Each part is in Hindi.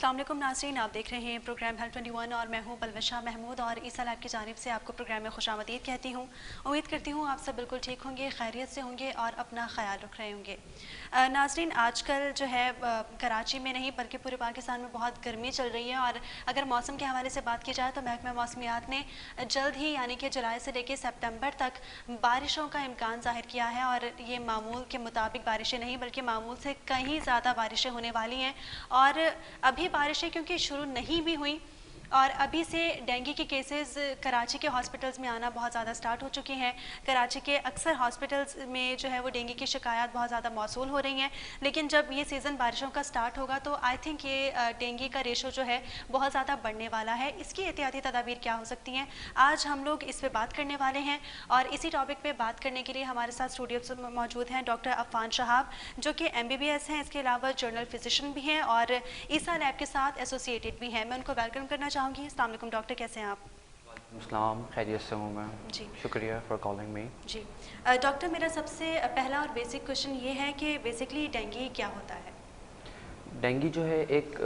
अस्सलाम वालेकुम नाज़रीन, आप देख रहे हैं प्रोग्राम हेल्थ 21 और मैं हूं पलवशा महमूद और ईसा लैब की जानिब से आपको प्रोग्राम में खुशामदीद कहती हूं। उम्मीद करती हूं आप सब बिल्कुल ठीक होंगे, खैरियत से होंगे और अपना ख्याल रख रहे होंगे। नाज़रीन, आजकल जो है कराची में नहीं बल्कि पूरे पाकिस्तान में बहुत गर्मी चल रही है और अगर मौसम के हवाले से बात की जाए तो महकमा मौसमियात ने जल्द ही यानी कि जुलाई से लेकर सितंबर तक बारिशों का इम्कान ज़ाहिर किया है और ये मामूल के मुताबिक बारिशें नहीं बल्कि मामूल से कहीं ज़्यादा बारिशें होने वाली हैं। और अभी बारिशें क्योंकि शुरू नहीं भी हुई और अभी से डेंगू के केसेस कराची के हॉस्पिटल्स में आना बहुत ज़्यादा स्टार्ट हो चुके हैं। कराची के अक्सर हॉस्पिटल्स में जो है वो डेंगू की शिकायत बहुत ज़्यादा मौसूल हो रही हैं, लेकिन जब ये सीज़न बारिशों का स्टार्ट होगा तो आई थिंक ये डेंगू का रेशो जो है बहुत ज़्यादा बढ़ने वाला है। इसकी एहतियाती तदाबीर क्या हो सकती हैं, आज हम लोग इस पर बात करने वाले हैं। और इसी टॉपिक पर बात करने के लिए हमारे साथ स्टूडियो में मौजूद हैं डॉक्टर अफ़ान शहाब, जो कि MBBS हैं, इसके अलावा जर्नल फिजिशियन भी हैं और ईसा लैब के साथ एसोसिएटेड भी हैं। मैं उनको वेलकम करना चाहूँगी। अस्सलाम वालेकुम डॉक्टर, कैसे हैं आप? अस्सलाम, खैरियत से हूँ मैं जी, शुक्रिया फॉर कॉलिंग मी। जी। डॉक्टर, मेरा सबसे पहला और बेसिक क्वेश्चन ये है कि बेसिकली डेंगू क्या होता है? डेंगू जो है एक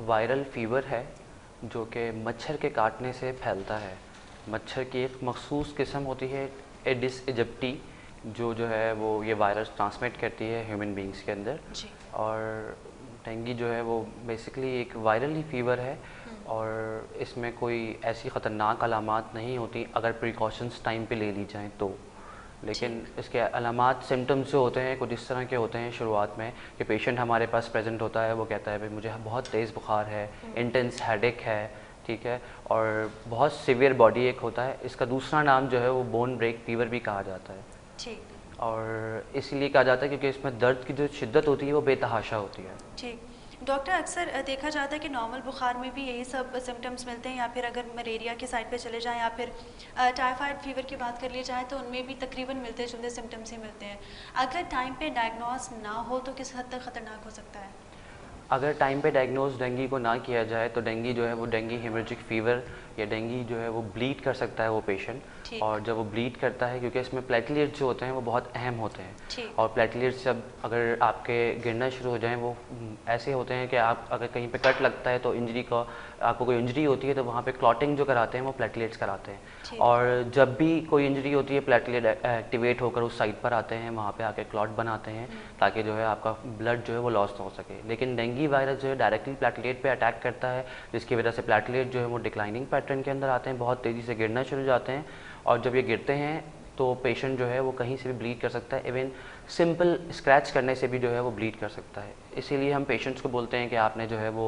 वायरल फीवर है जो कि मच्छर के काटने से फैलता है। मच्छर की एक मखसूस किस्म होती है एडिस इजिप्टी जो है वो ये वायरस ट्रांसमिट करती है ह्यूमन बींग्स के अंदर। जी। और डेंगू जो है वो बेसिकली एक वायरल ही फीवर है और इसमें कोई ऐसी ख़तरनाक अलामात नहीं होती अगर प्रिकॉशंस टाइम पे ले ली जाएं तो। लेकिन इसके अलामात सिम्टम्स जो होते हैं कुछ इस तरह के होते हैं शुरुआत में कि पेशेंट हमारे पास प्रेजेंट होता है, वो कहता है भाई मुझे बहुत तेज़ बुखार है, इंटेंस हेडेक है, ठीक है, और बहुत सीवियर बॉडी एक होता है। इसका दूसरा नाम जो है वो बोन ब्रेक फीवर भी कहा जाता है। ठीक। और इसीलिए कहा जाता है क्योंकि इसमें दर्द की जो शिद्दत होती है वो बेतहाशा होती है। ठीक। डॉक्टर, अक्सर देखा जाता है कि नॉर्मल बुखार में भी यही सब सिम्टम्स मिलते हैं, या फिर अगर मलेरिया की साइड पे चले जाएं या फिर टाइफाइड फीवर की बात कर ली जाए तो उनमें भी तकरीबन मिलते जुलते सिम्टम्स ही मिलते हैं। अगर टाइम पे डायग्नोस ना हो तो किस हद तक ख़तरनाक हो सकता है? अगर टाइम पे डायग्नोज डेंगू को ना किया जाए तो डेंगू जो है वो डेंगू हेमरेजिक फीवर या डेंगू जो है वो ब्लीड कर सकता है वो पेशेंट। और जब वो ब्लीड करता है क्योंकि इसमें प्लेटलेट्स जो होते हैं वो बहुत अहम होते हैं, और प्लेटलेट्स जब अगर आपके गिरना शुरू हो जाएं वो ऐसे होते हैं कि आप अगर कहीं पे कट लगता है तो इंजरी का आपको कोई इंजरी होती है तो वहाँ पे क्लॉटिंग जो कराते हैं वो प्लेटलेट्स कराते हैं। और जब भी कोई इंजरी होती है प्लेटलेट एक्टिवेट होकर उस साइट पर आते हैं, वहाँ पे आके क्लॉट बनाते हैं ताकि जो है आपका ब्लड जो है वो लॉस ना हो सके। लेकिन डेंगू वायरस जो है डायरेक्टली प्लेटलेट पे अटैक करता है, जिसकी वजह से प्लेटलेट जो है वो डिक्लाइनिंग पैटर्न के अंदर आते हैं, बहुत तेज़ी से गिरना शुरू हो जाते हैं। और जब ये गिरते हैं तो पेशेंट जो है वो कहीं से भी ब्लीड कर सकता है, इवन सिंपल स्क्रैच करने से भी जो है वो ब्लीड कर सकता है। इसीलिए हम पेशेंट्स को बोलते हैं कि आपने जो है वो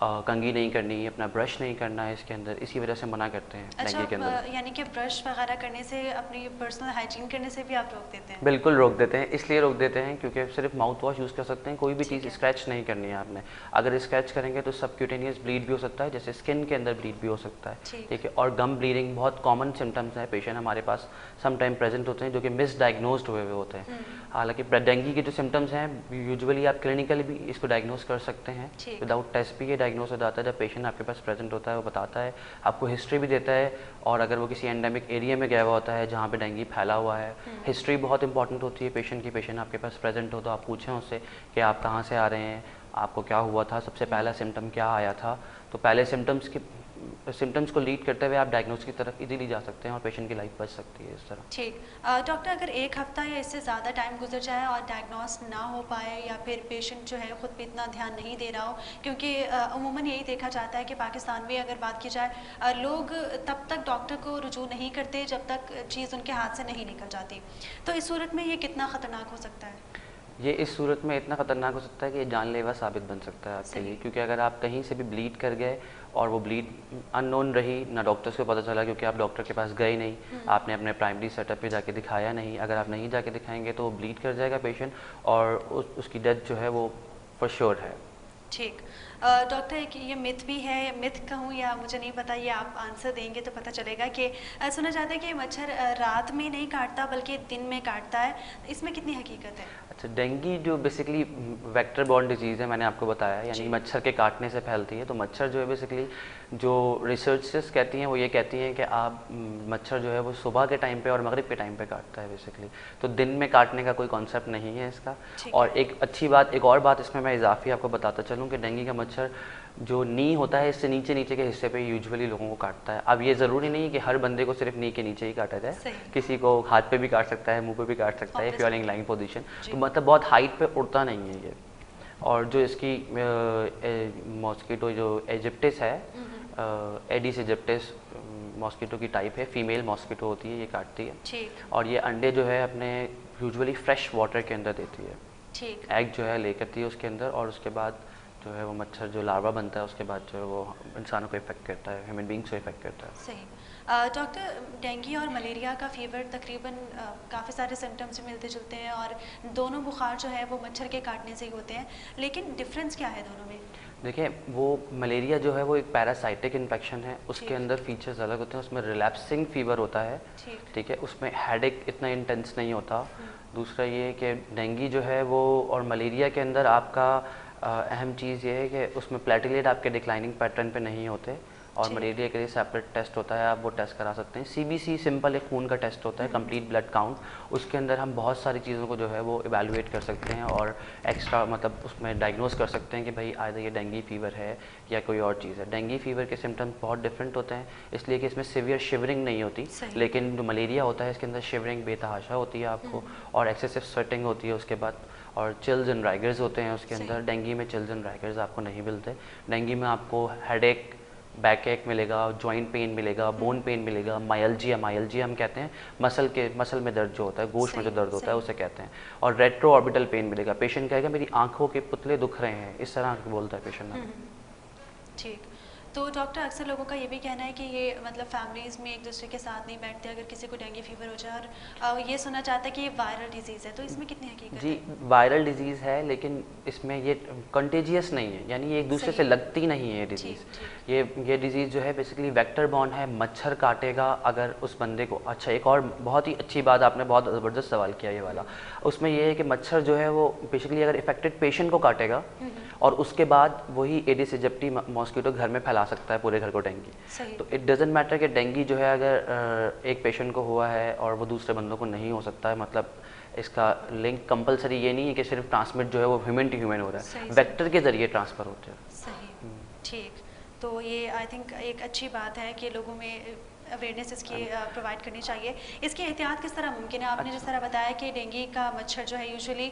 कंघी नहीं करनी, अपना ब्रश नहीं करना है इसके अंदर, इसी वजह से मना करते हैं डेंगू के अंदर। यानी कि ब्रश वगैरह करने से, अपनी पर्सनल हाइजीन करने से भी आप रोक देते हैं? बिल्कुल रोक देते हैं, इसलिए रोक देते हैं क्योंकि सिर्फ माउथ वॉश यूज़ कर सकते हैं, कोई भी चीज़ स्क्रैच नहीं करनी है आपने। अगर स्क्रैच करेंगे तो सबक्यूटेनियस ब्लीड भी हो सकता है, जैसे स्किन के अंदर ब्लीड भी हो सकता है, ठीक है। और गम ब्लीडिंग बहुत कॉमन सिम्टम्स हैं, पेशेंट हमारे पास सम टाइम प्रेजेंट होते हैं जो कि मिसडायग्नोज्ड हुए होते हैं। हालांकि डेंगू के जो सिम्टम्स हैं यूजुअली आप क्लिनिकली भी इसको डायग्नोज कर सकते हैं, विदाउट टेस्ट भी ये डायग्नोज हो जाता है। जब पेशेंट आपके पास प्रेजेंट होता है वो बताता है, आपको हिस्ट्री भी देता है, और अगर वो किसी एंडेमिक एरिया में गया हुआ होता है जहाँ पे डेंगू फैला हुआ है, हिस्ट्री बहुत इंपॉर्टेंट होती है पेशेंट की। पेशेंट आपके पास प्रेजेंट हो तो आप पूछें उससे कि आप कहाँ से आ रहे हैं, आपको क्या हुआ था, सबसे पहला सिम्टम क्या आया था। तो पहले सिम्टम्स को लीड करते हुए आप डायग्नोज की तरफ इजीली जा सकते हैं और पेशेंट की लाइफ बच सकती है इस तरह। ठीक। डॉक्टर, अगर एक हफ्ता या इससे ज़्यादा टाइम गुजर जाए और डायग्नोस ना हो पाए या फिर पेशेंट जो है ख़ुद पे इतना ध्यान नहीं दे रहा हो, क्योंकि अमूमन यही देखा जाता है कि पाकिस्तान में अगर बात की जाए लोग तब तक डॉक्टर को रुजू नहीं करते जब तक चीज़ उनके हाथ से नहीं निकल जाती, तो इस सूरत में ये कितना ख़तरनाक हो सकता है? ये इस सूरत में इतना ख़तरनाक हो सकता है कि ये जानलेवा साबित बन सकता है आपके लिए, क्योंकि अगर आप कहीं से भी ब्लीड कर गए और वो ब्लीड अननोन रही, ना डॉक्टर्स को पता चला क्योंकि आप डॉक्टर के पास गए नहीं, आपने अपने प्राइमरी सेटअप पे जाके दिखाया नहीं, अगर आप नहीं जाके दिखाएंगे तो वो ब्लीड कर जाएगा पेशेंट और उसकी डेथ जो है वो फॉर श्योर है। ठीक। डॉक्टर, एक ये मिथ भी है, मिथ कहूँ या मुझे नहीं पता, ये आप आंसर देंगे तो पता चलेगा कि सुना जाता है कि मच्छर रात में नहीं काटता बल्कि दिन में काटता है, इसमें कितनी हकीकत है? अच्छा, डेंगू जो बेसिकली वेक्टर बॉर्न डिजीज़ है, मैंने आपको बताया, यानी मच्छर के काटने से फैलती है। तो मच्छर जो है बेसिकली जो रिसर्चर्स कहती हैं वो ये कहती हैं कि आप मच्छर जो है वो सुबह के टाइम पे और मगरिब के टाइम पे काटता है बेसिकली, तो दिन में काटने का कोई कॉन्सेप्ट नहीं है इसका। और एक अच्छी बात, एक और बात इसमें मैं इजाफी आपको बताता चलूँ कि डेंगू का मच्छर मच्छर जो नी होता है इससे नीचे नीचे के हिस्से पे यूजुअली लोगों को काटता है। अब ये ज़रूरी नहीं है कि हर बंदे को सिर्फ नी के नीचे ही काटा जाए, किसी को हाथ पे भी काट सकता है, मुंह पे भी काट सकता है, if you are in lying position. तो मतलब बहुत हाइट पे उड़ता नहीं है ये। और जो इसकी मॉस्किटो जो एजिप्टिस है, एडिस एजिप्टिस मॉस्किटो की टाइप है, फीमेल मॉस्किटो होती है, ये काटती है। और ये अंडे जो है अपने यूजुअली फ्रेश वाटर के अंदर देती है। एग जो है ले करती है उसके अंदर, और उसके बाद जो है वो मच्छर जो लार्वा बनता है उसके बाद जो है वो इंसानों को इफेक्ट करता है, ह्यूमन बींग्स को इफेक्ट करता है। सही। डॉक्टर, डेंगू और मलेरिया का फीवर तकरीबन काफ़ी सारे सिम्टम्स भी मिलते जुलते हैं और दोनों बुखार जो है वो मच्छर के काटने से ही होते हैं, लेकिन डिफरेंस क्या है दोनों में? देखिए, वो मलेरिया जो है वो एक पैरासाइटिक इन्फेक्शन है, उसके अंदर फीचर्स अलग होते हैं, उसमें रिलैप्सिंग फीवर होता है, ठीक है, उसमें हेडेक इतना इंटेंस नहीं होता। दूसरा ये कि डेंगू जो है वो और मलेरिया के अंदर आपका अहम चीज़ ये है कि उसमें प्लेटलेट आपके डिक्लाइनिंग पैटर्न पे नहीं होते, और मलेरिया के लिए सेपरेट टेस्ट होता है, आप वो टेस्ट करा सकते हैं। सीबीसी सिंपल एक खून का टेस्ट होता है, कंप्लीट ब्लड काउंट, उसके अंदर हम बहुत सारी चीज़ों को जो है वो इवैल्यूएट कर सकते हैं और एक्स्ट्रा मतलब उसमें डायग्नोज कर सकते हैं कि भाई आइदर ये डेंगू फीवर है या कोई और चीज़ है। डेंगू फीवर के सिम्टम्स बहुत डिफरेंट होते हैं, इसलिए कि इसमें सिवियर शिवरिंग नहीं होती, लेकिन जो मलेरिया होता है इसके अंदर शिवरिंग बेतहाशा होती है आपको, और एक्सेसिव स्वेटिंग होती है उसके बाद, और चिल्स एंड राइगर्स होते हैं उसके अंदर। डेंगू में चिल्स एंड राइगर्स आपको नहीं मिलते। डेंगू में आपको हेडेक, बैक एक मिलेगा, जॉइंट पेन मिलेगा, बोन पेन मिलेगा, मायल्जिया, मायल्जिया हम कहते हैं मसल में दर्द जो होता है, गोश्त में जो दर्द होता है उसे कहते हैं, और रेट्रो ऑर्बिटल पेन मिलेगा। पेशेंट कहेगा मेरी आंखों के पुतले दुख रहे हैं, इस तरह बोलता है पेशेंट। ठीक। तो डॉक्टर, अक्सर लोगों का ये भी कहना है कि ये मतलब फैमिलीज़ में एक दूसरे के साथ नहीं बैठते अगर किसी को डेंगू फीवर हो जाए, और ये सुना चाहता है कि ये वायरल डिजीज़ है, तो इसमें कितनी हकीकत जी है? वायरल डिजीज़ है, लेकिन इसमें ये कंटेजियस नहीं है, यानी ये एक दूसरे से लगती नहीं है ये डिजीज़। ये डिजीज़ जो है बेसिकली वेक्टर बॉर्न है, मच्छर काटेगा अगर उस बंदे को। अच्छा, एक और बहुत ही अच्छी बात, आपने बहुत ज़बरदस्त सवाल किया ये वाला, उसमें ये है कि मच्छर जो है वो बेसिकली अगर इफेक्टेड पेशेंट को काटेगा और उसके बाद वही एडिस एजिप्टी मॉस्किटो घर में फैला सकता है पूरे घर को डेंगू। तो इट डजंट मैटर कि डेंगू जो है अगर एक पेशेंट को हुआ है और वो दूसरे बंदों को नहीं हो सकता है, मतलब इसका लिंक कंपलसरी ये नहीं है कि सिर्फ ट्रांसमिट जो है वो ह्यूमन टू ह्यूमन हो रहा है, वेक्टर के जरिए ट्रांसफ़र होते हैं। सही, ठीक। तो ये आई थिंक एक अच्छी बात है कि लोगों में अवेयरनेस इसकी प्रोवाइड करनी चाहिए। इसकी एहतियात किस तरह मुमकिन है? आपने जिस तरह बताया कि डेंगू का मच्छर जो है यूजुअली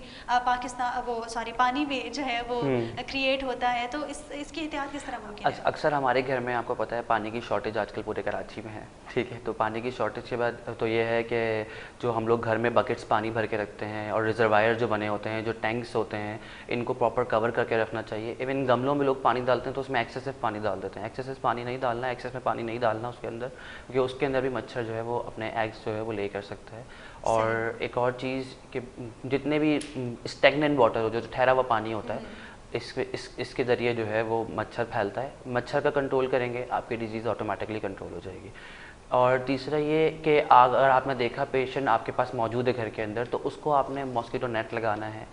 पानी में जो है वो क्रिएट होता है, तो इसकी एहतियात किस तरह मुमकिन है? अक्सर हमारे घर में आपको पता है पानी की शॉर्टेज आजकल पूरे कराची में है, ठीक है। तो पानी की शॉर्टेज के बाद तो ये है कि जो हम लोग घर में बकेट्स पानी भर के रखते हैं और रिजर्वायर जो बने होते हैं, जो टैंक्स होते हैं, इनको प्रॉपर कवर करके रखना चाहिए। इवन गमलों में लोग पानी डालते हैं तो उसमें एक्सेसिव पानी डाल देते हैं। एक्सेसिव पानी नहीं डालना, एक्सेस में पानी नहीं डालना उसके अंदर, क्योंकि उसके अंदर भी मच्छर जो है वो अपने एग्स जो है वो ले कर सकता है। और एक और चीज़ कि जितने भी स्टेगनेंट वाटर हो, जो ठहरा हुआ पानी होता है, इसके ज़रिए जो है वो मच्छर फैलता है। मच्छर का कंट्रोल करेंगे, आपकी डिजीज़ ऑटोमेटिकली कंट्रोल हो जाएगी। और तीसरा ये कि अगर आपने देखा पेशेंट आपके पास मौजूद है घर के अंदर, तो उसको आपने मॉस्किटो नेट लगाना है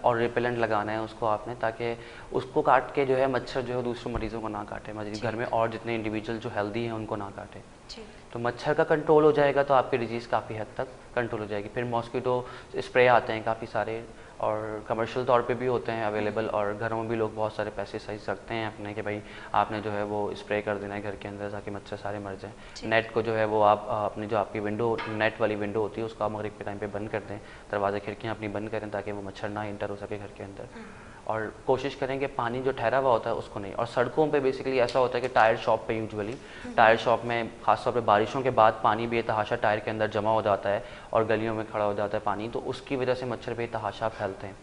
और रिपेलेंट लगाना है उसको आपने, ताकि उसको काट के जो है मच्छर जो है दूसरे मरीजों को ना काटे, मतलब घर में और जितने इंडिविजुअल जो हेल्दी हैं उनको ना काटे। तो मच्छर का कंट्रोल हो जाएगा तो आपकी डिजीज़ काफ़ी हद तक कंट्रोल हो जाएगी। फिर मॉस्किटो स्प्रे आते हैं काफ़ी सारे, और कमर्शियल तौर पे भी होते हैं अवेलेबल, और घरों में भी लोग बहुत सारे पेस्टिसाइड्स रखते हैं अपने कि भाई आपने जो है वो स्प्रे कर देना है घर के अंदर ताकि मच्छर सारे मर जाएं। नेट को जो है वो आप अपनी जो आपकी विंडो, नेट वाली विंडो होती है, उसको आप मगरिब के टाइम पे बंद कर दें, दरवाज़े खिड़कियाँ अपनी बंद करें ताकि वो मच्छर ना इंटर हो सके घर के अंदर। और कोशिश करें कि पानी जो ठहरा हुआ होता है उसको नहीं। और सड़कों पे बेसिकली ऐसा होता है कि टायर शॉप पे यूजुअली टायर शॉप में खासतौर पे बारिशों के बाद पानी बेतहाशा टायर के अंदर जमा हो जाता है और गलियों में खड़ा हो जाता है पानी, तो उसकी वजह से मच्छर बेतहाशा फैलते हैं।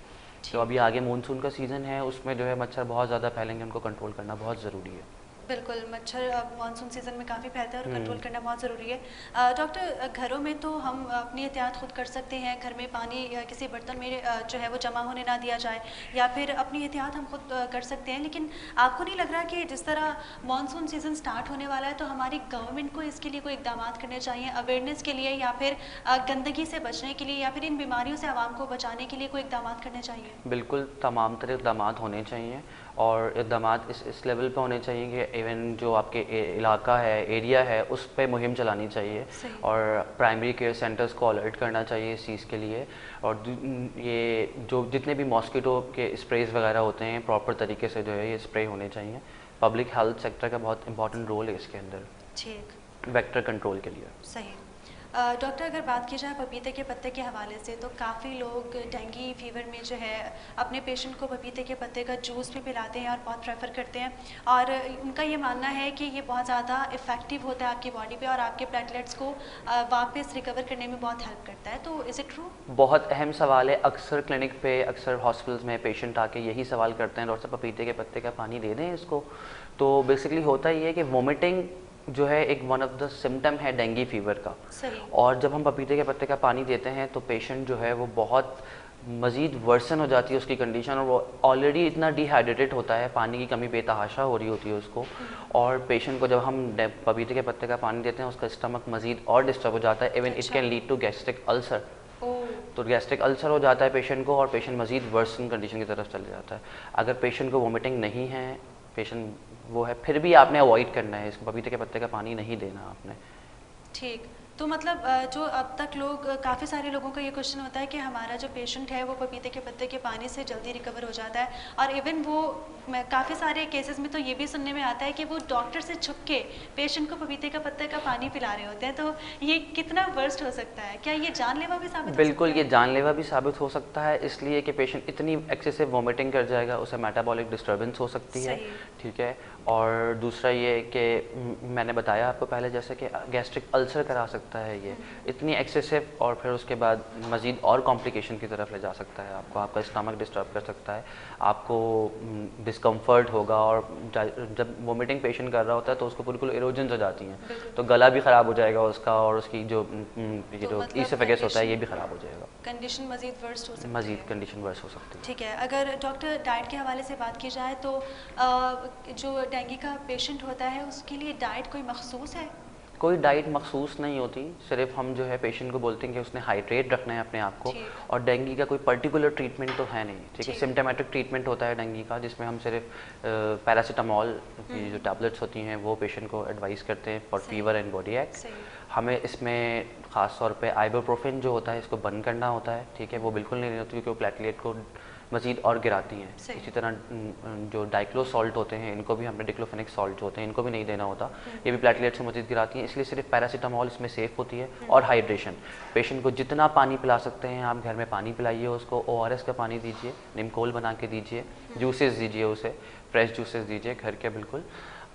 तो अभी आगे मानसून का सीज़न है, उसमें जो है मच्छर बहुत ज़्यादा फैलेंगे, उनको कंट्रोल करना बहुत ज़रूरी है। बिल्कुल, मच्छर मानसून सीज़न में काफ़ी फैलता है और कंट्रोल करना बहुत ज़रूरी है। डॉक्टर, घरों में तो हम अपनी एहतियात खुद कर सकते हैं, घर में पानी किसी बर्तन में जो है वो जमा होने ना दिया जाए, या फिर अपनी एहतियात हम खुद कर सकते हैं। लेकिन आपको नहीं लग रहा कि जिस तरह मानसून सीज़न स्टार्ट होने वाला है तो हमारी गवर्नमेंट को इसके लिए कोई इकदाम करने चाहिए अवेयरनेस के लिए, या फिर गंदगी से बचने के लिए, या फिर इन बीमारियों से आवाम को बचाने के लिए कोई इकदाम करने चाहिए? बिल्कुल, तमाम तरह इकदाम होने चाहिए, और इकदाम इस लेवल पे होने चाहिए कि इवन जो आपके इलाका है, एरिया है, उस पर मुहिम चलानी चाहिए और प्राइमरी केयर सेंटर्स को अलर्ट करना चाहिए इस चीज़ के लिए। और ये जो जितने भी मॉस्किटो के स्प्रेज वगैरह होते हैं प्रॉपर तरीके से जो है ये स्प्रे होने चाहिए। पब्लिक हेल्थ सेक्टर का बहुत इंपॉर्टेंट रोल है इसके अंदर, ठीक, वेक्टर कंट्रोल के लिए। सही। डॉक्टर, अगर बात की जाए पपीते के पत्ते के हवाले से, तो काफ़ी लोग डेंगू फीवर में जो है अपने पेशेंट को पपीते के पत्ते का जूस भी पिलाते हैं और बहुत प्रेफर करते हैं, और उनका ये मानना है कि ये बहुत ज़्यादा इफ़ेक्टिव होता है आपकी बॉडी पे और आपके प्लेटलेट्स को वापस रिकवर करने में बहुत हेल्प करता है। तो इज़ इट ट्रू? बहुत अहम सवाल है। अक्सर क्लिनिक पे, अक्सर हॉस्पिटल्स में पेशेंट आके यही सवाल करते हैं, डॉक्टर साहब पपीते के पत्ते का पानी दे दें इसको। तो बेसिकली होता ये है कि वोमिटिंग जो है एक वन ऑफ द सिम्टम है डेंगू फीवर का। सही। और जब हम पपीते के पत्ते का पानी देते हैं तो पेशेंट जो है वो बहुत मज़ीद वर्सन हो जाती है उसकी कंडीशन, और वो ऑलरेडी इतना डिहाइड्रेटेड होता है, पानी की कमी बेतहाशा हो रही होती है उसको। और पेशेंट को जब हम पपीते के पत्ते का पानी देते हैं उसका स्टमक मज़ीद और डिस्टर्ब हो जाता है। Even it can lead to gastric ulcer. तो गैस्ट्रिक अल्सर हो जाता है पेशेंट को और पेशेंट मज़ीद वर्सन कंडीशन की तरफ चले जाता है। अगर पेशेंट को वोमिटिंग नहीं है, पेशेंट वो है, फिर भी आपने अवॉइड करना है इसको, पपीते के पत्ते का पानी नहीं देना आपने। ठीक। तो मतलब जो अब तक लोग, काफ़ी सारे लोगों का ये क्वेश्चन होता है कि हमारा जो पेशेंट है वो पपीते के पत्ते के पानी से जल्दी रिकवर हो जाता है, और इवन वो काफ़ी सारे केसेस में तो ये भी सुनने में आता है कि वो डॉक्टर से छुप के पेशेंट को पपीते का पत्ते का पानी पिला रहे होते हैं। तो ये कितना वर्स्ट हो सकता है? क्या ये जानलेवा भी साबित हो सकता है? बिल्कुल, ये जानलेवा भी साबित हो सकता है, इसलिए कि पेशेंट इतनी एक्सेसिव वोमिटिंग कर जाएगा, उसे मेटाबॉलिक डिस्टर्बेंस हो सकती है। ठीक है। और दूसरा ये कि मैंने बताया आपको पहले जैसे कि गैस्ट्रिक अल्सर करा सकता है ये इतनी एक्सेसिव, और फिर उसके बाद मज़ीद और कॉम्प्लिकेशन की तरफ ले जा सकता है आपको। आपका स्टमक डिस्टर्ब कर सकता है, आपको डिस्कम्फर्ट होगा, और जब वोमिटिंग पेशेंट कर रहा होता है तो उसको बिल्कुल इरोजन्स हो जाती हैं, तो गला भी ख़राब हो जाएगा उसका, और उसकी जो ये जो ईसोफेगस होता है ये भी ख़राब हो जाएगा। कंडीशन मज़ीद वर्स्ट हो सकती है। मज़ीद कंडीशन वर्स्ट हो सकती है। ठीक है। अगर डॉक्टर डाइट के हवाले से बात की जाए तो जो डेंगू का पेशेंट होता है उसके लिए डाइट कोई मखसूस है? कोई डाइट मखसूस नहीं होती, सिर्फ हम जो है पेशेंट को बोलते हैं कि उसने हाइड्रेट रखना है अपने आप को, और डेंगू का कोई पर्टिकुलर ट्रीटमेंट तो है नहीं। ठीक है। सिम्टोमेटिक ट्रीटमेंट होता है डेंगू का, जिसमें हम सिर्फ पैरासीटामोल की जो टैबलेट्स होती हैं वो पेशेंट को एडवाइस करते हैं for fever and body act. हमें इसमें ख़ास तौर पे आइबुप्रोफेन जो होता है इसको बंद करना होता है। ठीक है। वो बिल्कुल नहीं होती क्योंकि वो प्लेटलेट को मज़ीद और गिराती हैं। इसी तरह जो डाइक्लो सॉल्ट होते हैं इनको भी, हमने डिक्लोफेनिक सॉल्ट जो होते हैं इनको भी नहीं देना होता, ये भी प्लेटलेट से मज़ीद गिराती हैं। इसलिए सिर्फ पैरासीटामोल इसमें सेफ़ होती है। और हाइड्रेशन, पेशेंट को जितना पानी पिला सकते हैं आप घर में पानी पिलाइए उसको, ORS का पानी दीजिए, निमकोल बना के दीजिए, जूसेस दीजिए उसे, फ्रेश जूसेस दीजिए घर के बिल्कुल।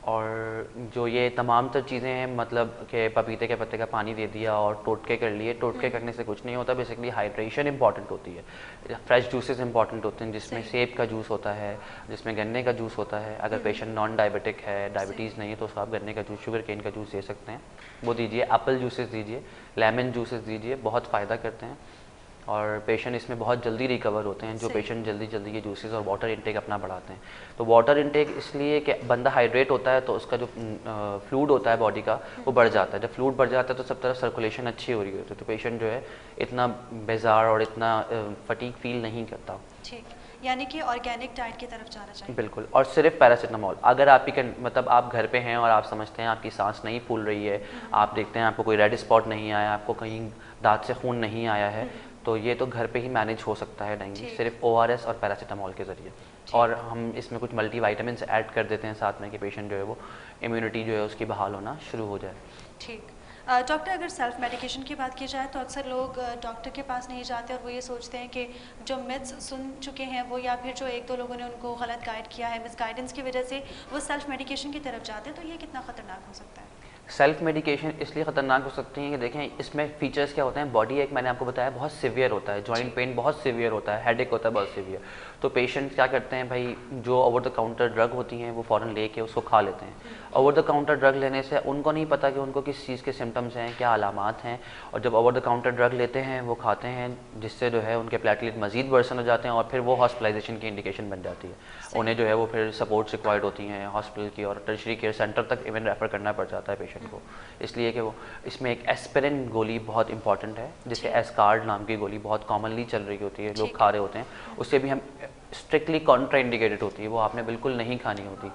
और जो ये तमाम तर चीज़ें हैं, मतलब कि पपीते के पत्ते का पानी दे दिया और टोटके कर लिए, टोटके करने से कुछ नहीं होता। बेसिकली हाइड्रेशन इंपॉर्टेंट होती है, फ्रेश जूसेस इंपॉर्टेंट होते हैं, जिसमें सेब का जूस होता है, जिसमें गन्ने का जूस होता है। अगर पेशेंट नॉन डायबिटिक है, डायबिटीज़ नहीं है, तो उसको आप गन्ने का जूस, शुगर केन का जूस दे सकते हैं, वो दीजिए। एप्पल जूसेस दीजिए, लेमन जूसेस दीजिए, बहुत फ़ायदा करते हैं और पेशेंट इसमें बहुत जल्दी रिकवर होते हैं, जो पेशेंट जल्दी जल्दी ये जूसेस और वाटर इंटेक अपना बढ़ाते हैं। तो वाटर इंटेक इसलिए कि बंदा हाइड्रेट होता है तो उसका जो फ्लूइड होता है बॉडी का वो बढ़ जाता है। जब फ्लूइड बढ़ जाता है तो सब तरफ सर्कुलेशन अच्छी हो रही होती है, तो पेशेंट जो है इतना बेजार और इतना फटीग फील नहीं करता। ठीक, यानी कि ऑर्गेनिक डाइट की तरफ जाना चाहिए। बिल्कुल। और सिर्फ पैरासीटामोल, अगर आपकी मतलब आप घर पे हैं और आप समझते हैं आपकी सांस नहीं फूल रही है, आप देखते हैं आपको कोई रेड स्पॉट नहीं आया, आपको कहीं दांत से खून नहीं आया है, तो ये तो घर पे ही मैनेज हो सकता है डेंगू, सिर्फ ORS और पैरासीटामोल के ज़रिए। और हम इसमें कुछ मल्टीविटामिन्स ऐड कर देते हैं साथ में कि पेशेंट जो है वो इम्यूनिटी जो है उसकी बहाल होना शुरू हो जाए। ठीक। डॉक्टर, अगर सेल्फ मेडिकेशन की बात की जाए तो अक्सर लोग डॉक्टर के पास नहीं जाते और वो ये सोचते हैं कि जो मिथ्स सुन चुके हैं वो, या फिर जो एक दो लोगों ने उनको गलत गाइड किया है, मिस गाइडेंस की वजह से वो सेल्फ मेडिकेशन की तरफ जाते हैं, तो ये कितना ख़तरनाक हो सकता है? सेल्फ मेडिकेशन इसलिए ख़तरनाक हो सकती है कि देखें इसमें फीचर्स क्या होते हैं। बॉडी एक मैंने आपको बताया बहुत सीवियर होता है, जॉइंट पेन बहुत सीवियर होता है, हेडेक होता है बहुत सीवियर। तो पेशेंट क्या करते हैं भाई, जो ओवर द काउंटर ड्रग होती हैं वो फ़ौरन लेके उसको खा लेते हैं। ओवर द काउंटर ड्रग लेने से उनको नहीं पता कि उनको किस चीज़ के सिम्टम्स हैं, क्या अलामात हैं, और जब ओवर द काउंटर ड्रग लेते हैं वो खाते हैं, जिससे जो है उनके प्लेटलेट मज़ीद वर्सन हो जाते हैं और फिर वो हॉस्पिटलाइजेशन की इंडिकेशन बन जाती है। उन्हें जो है वो फिर सपोर्ट्स रिक्वायर्ड होती हैं हॉस्पिटल की, और टर्शरी केयर सेंटर तक इवन रेफ़र करना पड़ जाता है पेशेंट को। इसलिए कि वो इसमें एक एस्पिरिन गोली बहुत इंपॉर्टेंट है, जिसे एस्कार्ड नाम की गोली बहुत कॉमनली चल रही होती है, लोग खा रहे होते हैं, उससे भी हम स्ट्रिक्टली कॉन्ट्रा इंडिकेटेड होती है, वो आपने बिल्कुल नहीं खानी होती।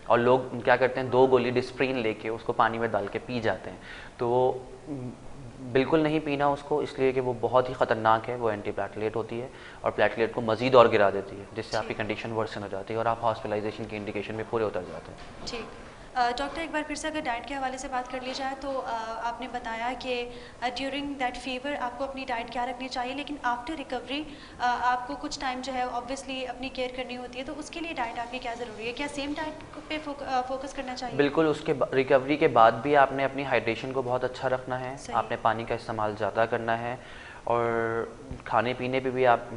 और लोग क्या करते हैं 2 गोली डिस्प्रिन लेके उसको पानी में डाल के पी जाते हैं, तो वो बिल्कुल नहीं पीना उसको, इसलिए कि वो बहुत ही ख़तरनाक है, वो एंटी प्लेटलेट होती है और प्लेटलेट को मज़ीद और गिरा देती है, जिससे आपकी कंडीशन वर्सन हो जाती है और आप हॉस्पिटलाइजेशन की इंडिकेशन में पूरे उतर जाते हैं। ठीक। डॉक्टर एक बार फिर से अगर डाइट के हवाले से बात कर ली जाए तो आपने बताया कि ड्यूरिंग दैट फीवर आपको अपनी डाइट क्या रखनी चाहिए, लेकिन आफ्टर रिकवरी आपको कुछ टाइम जो है ऑब्वियसली अपनी केयर करनी होती है, तो उसके लिए डाइट आपकी क्या ज़रूरी है? क्या सेम डाइट पे फोकस करना चाहिए? बिल्कुल, उसके रिकवरी के बाद भी आपने अपनी हाइड्रेशन को बहुत अच्छा रखना है, आपने पानी का इस्तेमाल ज़्यादा करना है और खाने पीने पे भी आप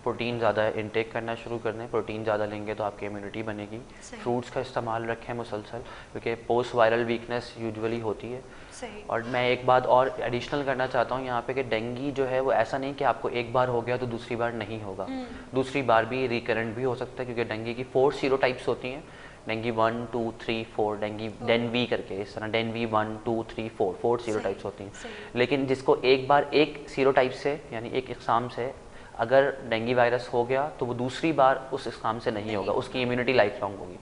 प्रोटीन ज़्यादा इनटेक करना शुरू कर दें। प्रोटीन ज़्यादा लेंगे तो आपकी इम्यूनिटी बनेगी। फ्रूट्स का इस्तेमाल रखें मुसलसल, क्योंकि पोस्ट वायरल वीकनेस यूजुअली होती है। सही। और मैं एक बात और एडिशनल करना चाहता हूँ यहाँ पे कि डेंगी जो है वो ऐसा नहीं कि आपको एक बार हो गया तो दूसरी बार नहीं होगा, दूसरी बार भी रिकरेंट भी हो सकता है, क्योंकि डेंगी की 4 सीरोटाइप्स होती हैं। डेंगी 1, 2, 3, 4, डेंगी डेनवी करके, इस तरह डेनवी 1, 2, 3, 4 सीरोटाइप्स होती हैं। लेकिन जिसको एक बार एक सीरोटाइप से यानी एक इकसाम से अगर डेंगी वायरस हो गया तो वो दूसरी बार उस इकसाम से नहीं होगा, उसकी इम्यूनिटी लाइफ लॉन्ग होगी।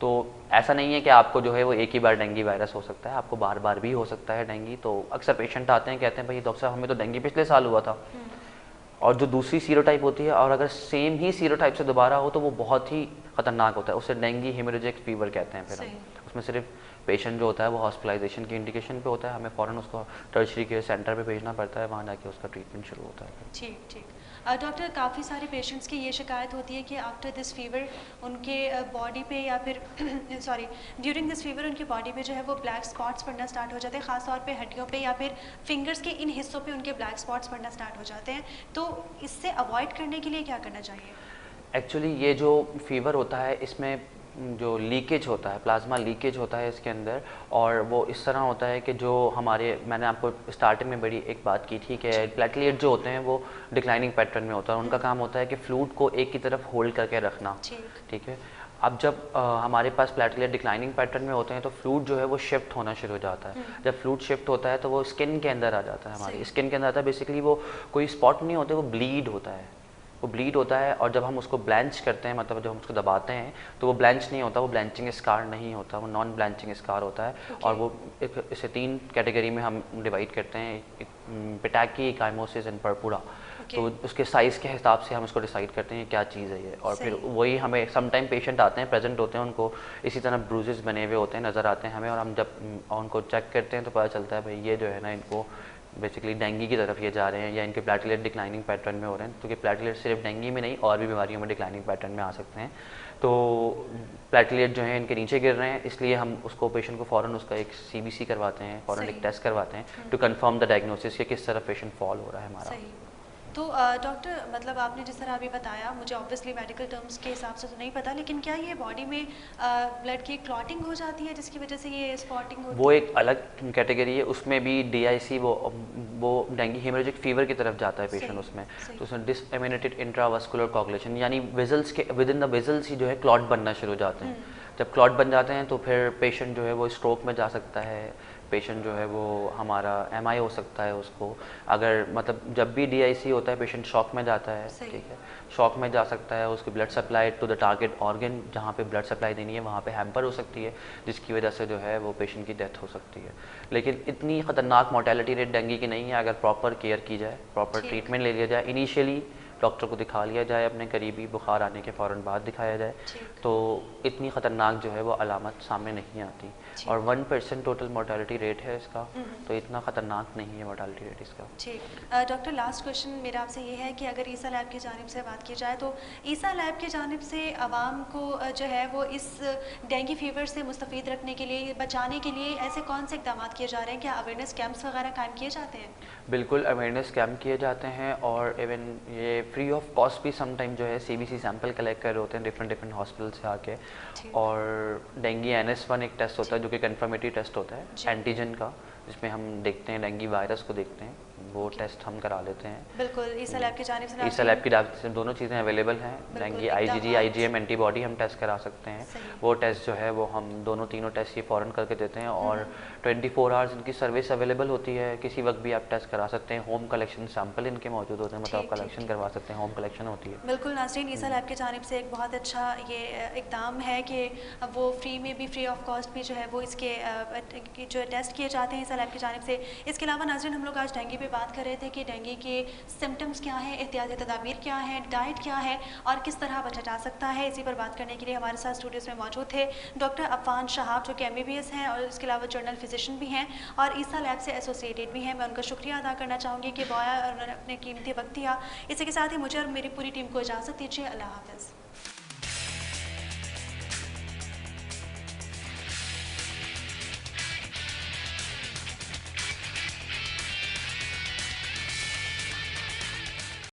तो ऐसा नहीं है कि आपको जो है वो एक ही बार डेंगी वायरस हो सकता है, आपको बार बार भी हो सकता है डेंगी। तो अक्सर पेशेंट आते हैं, कहते हैं भाई डॉक्टर साहब हमें तो डेंगी पिछले साल हुआ था, और जो दूसरी सीरोटाइप होती है और अगर सेम ही सीरोटाइप से दोबारा हो तो वो बहुत ही ख़तरनाक होता है, उसे डेंगी हेमोरेजिक फीवर कहते हैं। फिर हम उसमें सिर्फ पेशेंट जो होता है वो हॉस्पिटलाइजेशन की इंडिकेशन पे होता है, हमें फ़ौरन उसको टर्शरी केयर सेंटर पे भेजना पड़ता है, वहाँ जाके उसका ट्रीटमेंट शुरू होता है। ठीक ठीक। डॉक्टर काफ़ी सारे पेशेंट्स की ये शिकायत होती है कि आफ्टर दिस फीवर उनके बॉडी पे या फिर सॉरी ड्यूरिंग दिस फीवर उनकी बॉडी पे जो है वो ब्लैक स्पॉट्स पड़ना स्टार्ट हो जाते हैं, ख़ास तौर पे हड्डियों पे या फिर फिंगर्स के इन हिस्सों पे उनके ब्लैक स्पॉट्स पड़ना स्टार्ट हो जाते हैं। तो इससे अवॉइड करने के लिए क्या करना चाहिए? एक्चुअली ये जो फीवर होता है इसमें जो लीकेज होता है, प्लाज्मा लीकेज होता है इसके अंदर, और वो इस तरह होता है कि जो हमारे, मैंने आपको स्टार्टिंग में बड़ी एक बात की थी कि प्लेटलेट जो होते हैं वो डिक्लाइनिंग पैटर्न में होता है, उनका काम होता है कि फ्लूइड को एक की तरफ होल्ड करके रखना। ठीक है। अब जब हमारे पास प्लेटलेट डिक्लाइनिंग पैटर्न में होते हैं तो फ्लूइड जो है वो शिफ्ट होना शुरू हो जाता है। जब फ्लूइड शिफ्ट होता है तो वो स्किन के अंदर आ जाता है, हमारी स्किन के अंदर आता है। बेसिकली वो कोई स्पॉट नहीं होते, वो ब्लीड होता है, वो ब्लीड होता है। और जब हम उसको ब्लैंच करते हैं, मतलब जब हम उसको दबाते हैं तो वो ब्लैंच नहीं होता, वो ब्लैंचिंग स्कार नहीं होता, वो नॉन ब्लैंचिंग स्कार होता है। और वो इसे 3 कैटेगरी में हम डिवाइड करते हैं, पिटैकी, काइमोसिस एंड पर्पुरा। तो उसके साइज़ के हिसाब से हम उसको डिसाइड करते हैं क्या चीज़ है ये। और फिर वही हमें समटाइम पेशेंट आते हैं, प्रेजेंट होते हैं, उनको इसी तरह ब्रूजेस बने हुए होते हैं, नज़र आते हैं हमें, और हम जब उनको चेक करते हैं तो पता चलता है भाई ये जो है ना, इनको बेसिकली डेंगी की तरफ ये जा रहे हैं या इनके प्लेटलेट डिक्लाइनिंग पैटर्न में हो रहे हैं। क्योंकि प्लेटलेट सिर्फ डेंगी में नहीं और भी बीमारियों में डिक्लाइनिंग पैटर्न में आ सकते हैं। तो प्लेटलेट जो हैं इनके नीचे गिर रहे हैं, इसलिए हम उसको पेशेंट को फ़ौरन उसका एक CBC करवाते हैं, फ़ौरन एक टेस्ट करवाते हैं टू कंफर्म द डायग्नोसिस कि किस तरह पेशेंट फॉल हो रहा है हमारा। तो डॉक्टर मतलब आपने जिस तरह अभी बताया, मुझे ऑब्वियसली मेडिकल टर्म्स के हिसाब से तो नहीं पता, लेकिन क्या ये बॉडी में ब्लड की क्लॉटिंग हो जाती है जिसकी वजह से ये स्पॉटिंग होती है? वो एक अलग कैटेगरी है, उसमें भी DIC वो डेंगी हेमोरेजिक फीवर की तरफ जाता है पेशेंट उसमें। तो उसमें डिसएमिनेटेड इंट्रावास्कुलर कोगुलेशन, यानी वेजल्स के विद इन द वेजल्स ही जो है क्लॉट बनना शुरू हो जाते हैं। जब क्लॉट बन जाते हैं तो फिर पेशेंट जो है वो स्ट्रोक में जा सकता है, पेशेंट जो है वो हमारा MI हो सकता है उसको। अगर मतलब जब भी DIC होता है पेशेंट शॉक में जाता है, ठीक है, शॉक में जा सकता है, उसकी blood supply to the target organ जहाँ पे ब्लड सप्लाई देनी है वहाँ पे हैम्पर हो सकती है, जिसकी वजह से जो है वो पेशेंट की डेथ हो सकती है। लेकिन इतनी ख़तरनाक मोर्टेलिटी रेट डेंगी की नहीं है अगर प्रॉपर केयर की जाए, प्रॉपर ट्रीटमेंट ले लिया जाए, इनिशियली डॉक्टर को दिखा लिया जाए, अपने करीबी बुखार आने के फ़ौरन बाद दिखाया जाए, तो इतनी ख़तरनाक जो है वो अलामत सामने नहीं आती। और 1% टोटल मोर्टेलिटी रेट है इसका, तो इतना ख़तरनाक नहीं है मोर्टेलिटी रेट इसका। ठीक। डॉक्टर लास्ट क्वेश्चन मेरा आपसे ये है कि अगर ईसा लैब की जानिब से बात की जाए तो ईसा लैब की जानिब से आवाम को जो है वो इस डेंगी फीवर से मुस्तफ़ीद रखने के लिए, बचाने के लिए ऐसे कौन से इक़दाम किए जा रहे हैं? क्या अवेयरनेस कैंप्स वगैरह कायम किए जाते हैं? बिल्कुल अवेयरनेस कैंप किए जाते हैं, और इवन ये फ्री ऑफ कॉस्ट भी समटाइम जो है CBC सैंपल कलेक्ट कर रहे होते हैं डिफरेंट हॉस्पिटल से आके। और डेंगी NS1 एक टेस्ट होता है जो कि कन्फर्मेटरी टेस्ट होता है एंटीजन का, जिसमें हम देखते हैं डेंगी वायरस को देखते हैं, वो टेस्ट हम करा लेते हैं। बिल्कुल, ईसा लैब की जानिब से ईसा लैब की जानिब से दोनों चीज़ें अवेलेबल हैं। डेंगू IgG IgM एंटीबॉडी हम टेस्ट करा सकते हैं। वो टेस्ट जो है वो हम तीनों टेस्ट ये फ़ौरन करके देते हैं और 24 आवर्स इनकी सर्विस अवेलेबल होती है। किसी वक्त भी आप टेस्ट करा सकते हैं। होम कलेक्शन सैंपल इनके मौजूद होते हैं, मतलब आप कलेक्शन करवा सकते हैं, होम कलेक्शन होती है। बिल्कुल नाज़रीन, ईसा लैब की जानिब से एक बहुत अच्छा ये इक़दाम है कि वो फ्री में भी, फ्री ऑफ कॉस्ट भी जो है वो इसके जो टेस्ट किए जाते हैं ईसा लैब की जानिब से। इसके अलावा नाज़रीन, हम लोग आज डेंगू पे बात कर रहे थे कि डेंगू के सिम्टम्स क्या हैं, एहतियाती तदाबीर क्या हैं, डाइट क्या है और किस तरह बचा जा सकता है। इसी पर बात करने के लिए हमारे साथ स्टूडियोज़ में मौजूद थे डॉक्टर अफ़ान शहाब, जो कि MBBS हैं और इसके अलावा जर्नल फिजिशियन भी हैं और ईसा लैब से एसोसिएटेड भी हैं। मैं उनका शुक्रिया अदा करना चाहूँगी कि बोया उन्होंने अपने कीमती वक्त दिया। इसी के साथ ही मुझे और मेरी पूरी टीम को इजाज़त दीजिए। अल्लाह हाफ़िज़।